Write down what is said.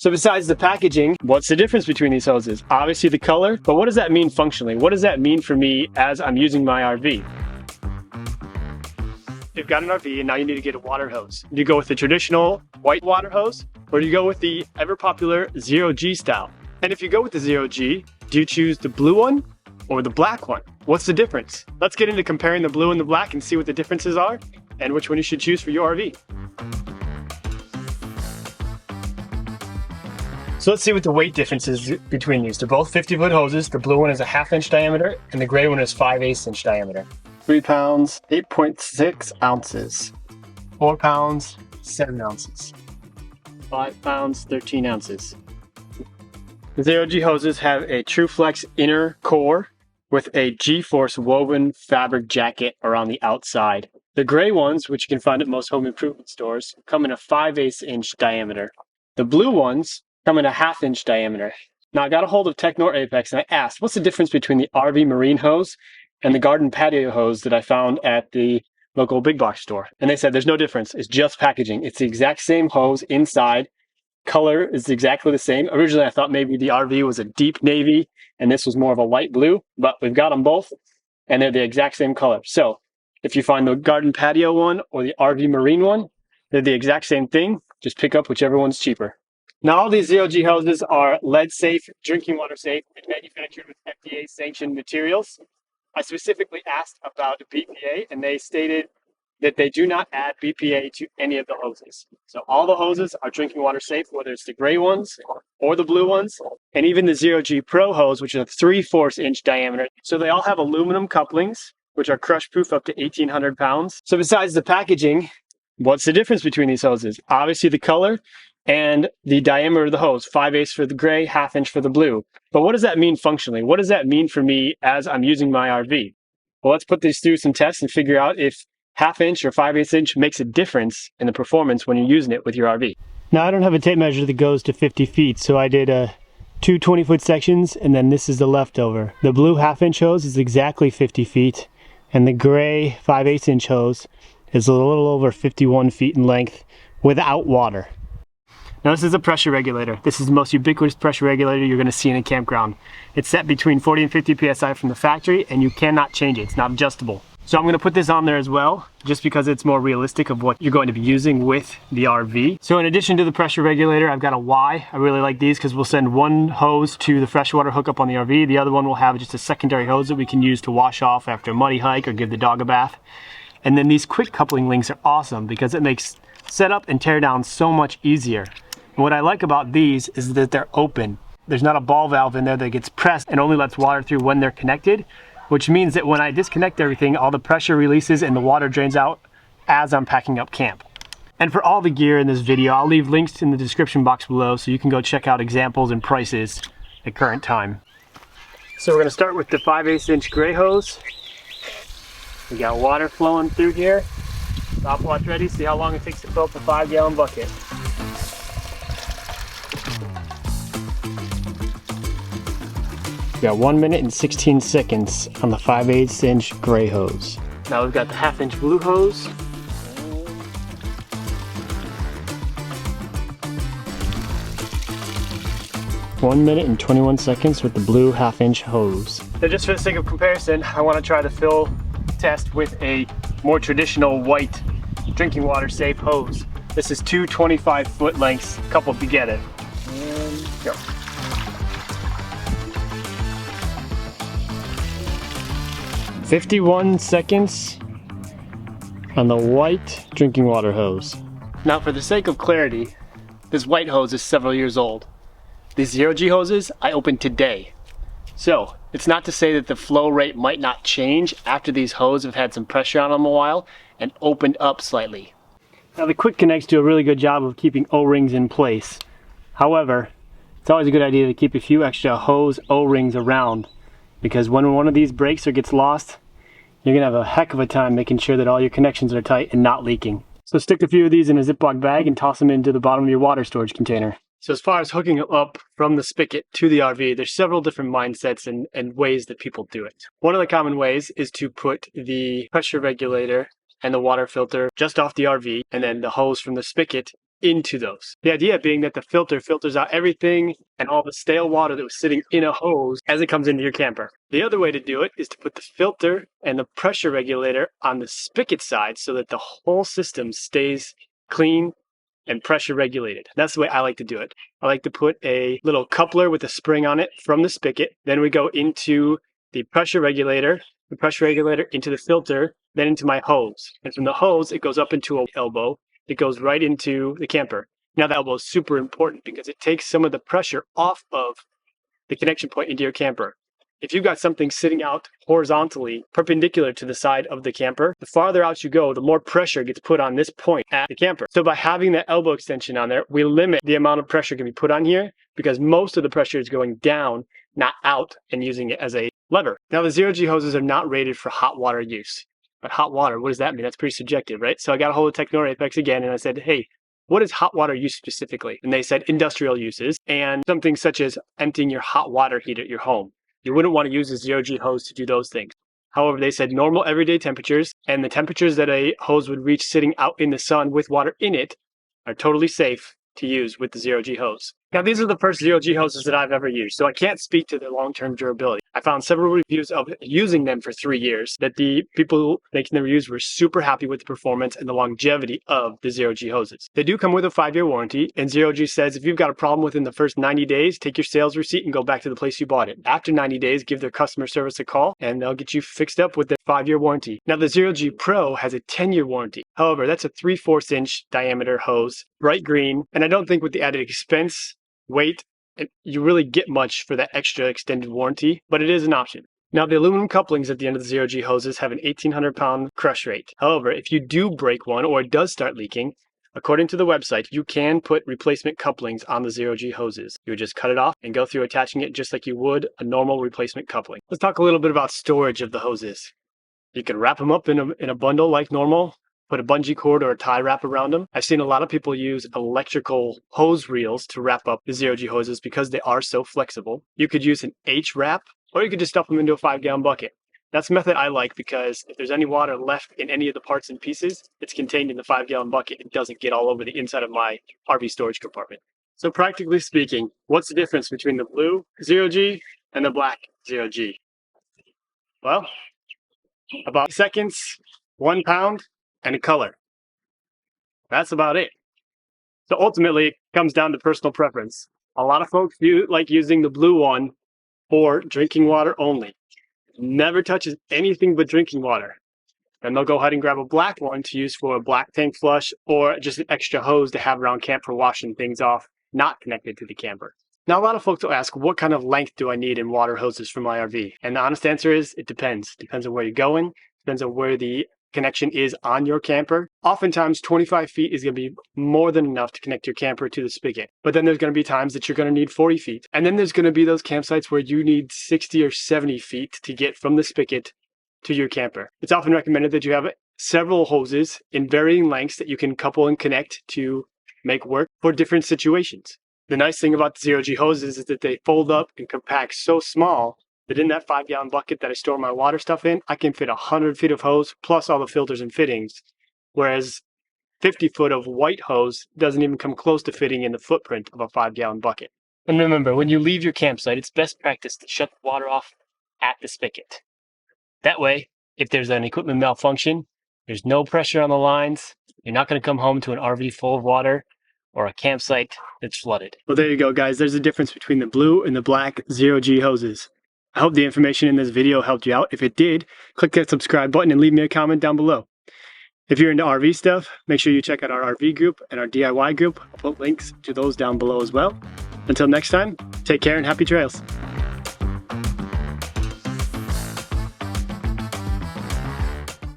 So besides the packaging, what's the difference between these hoses? Obviously the color, but what does that mean functionally? What does that mean for me as I'm using my RV? You've got an RV and now you need to get a water hose. Do you go with the traditional white water hose or do you go with the ever popular Zero G style? And if you go with the Zero G, do you choose the blue one or the black one? What's the difference? Let's get into comparing the blue and the black and see what the differences are and which one you should choose for your RV. So let's see what the weight difference is between these. They're both 50-foot hoses. The blue one is a 1/2 inch diameter and the gray one is 5/8 inch diameter. 3 pounds, 8.6 ounces. 4 pounds, 7 ounces. 5 pounds, 13 ounces. The Zero G hoses have a TrueFlex inner core with a G-Force woven fabric jacket around the outside. The gray ones, which you can find at most home improvement stores, come in a 5/8 inch diameter. The blue ones come in a 1/2 inch diameter. Now I got a hold of Technor Apex and I asked, what's the difference between the RV marine hose and the garden patio hose that I found at the local big box store? And they said there's no difference, it's just packaging. It's the exact same hose inside. Color is exactly the same. Originally I thought maybe the RV was a deep navy and this was more of a light blue, but we've got them both and they're the exact same color. So if you find the garden patio one or the RV marine one, they're the exact same thing. Just pick up whichever one's cheaper. Now all these Zero G hoses are lead safe, drinking water safe, and manufactured with FDA sanctioned materials. I specifically asked about BPA and they stated that they do not add BPA to any of the hoses. So all the hoses are drinking water safe, whether it's the gray ones or the blue ones, and even the Zero G Pro hose, which is a 3/4 inch diameter. So they all have aluminum couplings, which are crush proof up to 1,800 pounds. So besides the packaging, what's the difference between these hoses? Obviously the color and the diameter of the hose, 5/8 for the gray, 1/2 inch for the blue. But what does that mean functionally? What does that mean for me as I'm using my RV? Well, let's put these through some tests and figure out if 1/2 inch or 5/8 inch makes a difference in the performance when you're using it with your RV. Now I don't have a tape measure that goes to 50 feet, so I did two 20-foot sections and then this is the leftover. The blue 1/2 inch hose is exactly 50 feet and the gray 5/8 inch hose is a little over 51 feet in length without water. Now this is a pressure regulator. This is the most ubiquitous pressure regulator you're going to see in a campground. It's set between 40 and 50 psi from the factory and you cannot change it. It's not adjustable. So I'm going to put this on there as well, just because it's more realistic of what you're going to be using with the RV. So in addition to the pressure regulator, I've got a Y. I really like these because we'll send one hose to the freshwater hookup on the RV. The other one will have just a secondary hose that we can use to wash off after a muddy hike or give the dog a bath. And then these quick coupling links are awesome because it makes setup and tear down so much easier. And what I like about these is that they're open. There's not a ball valve in there that gets pressed and only lets water through when they're connected, which means that when I disconnect everything, all the pressure releases and the water drains out as I'm packing up camp. And for all the gear in this video, I'll leave links in the description box below so you can go check out examples and prices at current time. So we're gonna start with the 5/8 inch gray hose. We got water flowing through here. Stopwatch ready, see how long it takes to fill up the 5-gallon bucket. We got 1 minute and 16 seconds on the 5/8 inch gray hose. Now we've got the 1/2 inch blue hose. One minute and 21 seconds with the blue 1/2 inch hose. So just for the sake of comparison, I want to try the fill test with a more traditional white drinking water safe hose. This is two 25-foot lengths coupled together. And go. "51 seconds on the white drinking water hose." Now for the sake of clarity, this white hose is several years old. These Zero G hoses I opened today. So it's not to say that the flow rate might not change after these hoses have had some pressure on them a while and opened up slightly. Now the quick connects do a really good job of keeping O-rings in place. However, it's always a good idea to keep a few extra hose O-rings around, because when one of these breaks or gets lost, you're gonna have a heck of a time making sure that all your connections are tight and not leaking. So stick a few of these in a Ziploc bag and toss them into the bottom of your water storage container. So as far as hooking it up from the spigot to the RV, there's several different mindsets and ways that people do it. One of the common ways is to put the pressure regulator and the water filter just off the RV, and then the hose from the spigot into those. The idea being that the filter filters out everything and all the stale water that was sitting in a hose as it comes into your camper. The other way to do it is to put the filter and the pressure regulator on the spigot side so that the whole system stays clean and pressure regulated. That's the way I like to do it. I like to put a little coupler with a spring on it from the spigot. Then we go into the pressure regulator into the filter, then into my hose. And from the hose, it goes up into an elbow. It goes right into the camper. Now the elbow is super important because it takes some of the pressure off of the connection point into your camper. If you've got something sitting out horizontally, perpendicular to the side of the camper, the farther out you go, the more pressure gets put on this point at the camper. So by having that elbow extension on there, we limit the amount of pressure can be put on here because most of the pressure is going down, not out, and using it as a lever. Now the zero-G hoses are not rated for hot water use. But hot water, what does that mean? That's pretty subjective, right? So I got a hold of Technora Apex again and I said, hey, what is hot water use specifically? And they said industrial uses and something such as emptying your hot water heater at your home. You wouldn't want to use a zero-G hose to do those things. However, they said normal everyday temperatures and the temperatures that a hose would reach sitting out in the sun with water in it are totally safe to use with the zero-G hose. Now, these are the first zero-G hoses that I've ever used, so I can't speak to their long-term durability. I found several reviews of using them for 3 years that the people making the reviews were super happy with the performance and the longevity of the zero-G hoses. They do come with a 5-year warranty, and zero-G says if you've got a problem within the first 90 days, take your sales receipt and go back to the place you bought it. After 90 days, give their customer service a call, and they'll get you fixed up with their 5-year warranty. Now, the zero-G Pro has a 10-year warranty. However, that's a 3/4 inch diameter hose, bright green, and I don't think with the added expense, weight, you really get much for that extra extended warranty, but it is an option. Now, the aluminum couplings at the end of the zero-G hoses have an 1,800 pound crush rate. However, if you do break one or it does start leaking, according to the website, you can put replacement couplings on the zero-G hoses. You would just cut it off and go through attaching it just like you would a normal replacement coupling. Let's talk a little bit about storage of the hoses. You can wrap them up in a bundle like normal, put a bungee cord or a tie wrap around them. I've seen a lot of people use electrical hose reels to wrap up the zero-G hoses because they are so flexible. You could use an H wrap, or you could just stuff them into a 5-gallon bucket. That's the method I like because if there's any water left in any of the parts and pieces, it's contained in the 5-gallon bucket. It doesn't get all over the inside of my RV storage compartment. So practically speaking, what's the difference between the blue zero-G and the black zero-G? Well, about seconds, 1 pound, and a color. That's about it. So ultimately, it comes down to personal preference. A lot of folks like using the blue one for drinking water only. Never touches anything but drinking water. And they'll go ahead and grab a black one to use for a black tank flush or just an extra hose to have around camp for washing things off, not connected to the camper. Now, a lot of folks will ask, what kind of length do I need in water hoses for my RV? And the honest answer is, it depends. Depends on where you're going, depends on where the connection is on your camper. Oftentimes 25 feet is going to be more than enough to connect your camper to the spigot. But then there's going to be times that you're going to need 40 feet. And then there's going to be those campsites where you need 60 or 70 feet to get from the spigot to your camper. It's often recommended that you have several hoses in varying lengths that you can couple and connect to make work for different situations. The nice thing about the zero-G hoses is that they fold up and compact so small that in that 5-gallon bucket that I store my water stuff in, I can fit 100 feet of hose plus all the filters and fittings, whereas 50 foot of white hose doesn't even come close to fitting in the footprint of a 5-gallon bucket. And remember, when you leave your campsite, it's best practice to shut the water off at the spigot. That way, if there's an equipment malfunction, there's no pressure on the lines, you're not going to come home to an RV full of water or a campsite that's flooded. Well, there you go, guys. There's a difference between the blue and the black zero-G hoses. I hope the information in this video helped you out. If it did, click that subscribe button and leave me a comment down below. If you're into RV stuff, make sure you check out our RV group and our DIY group. I'll put links to those down below as well. Until next time, take care and happy trails.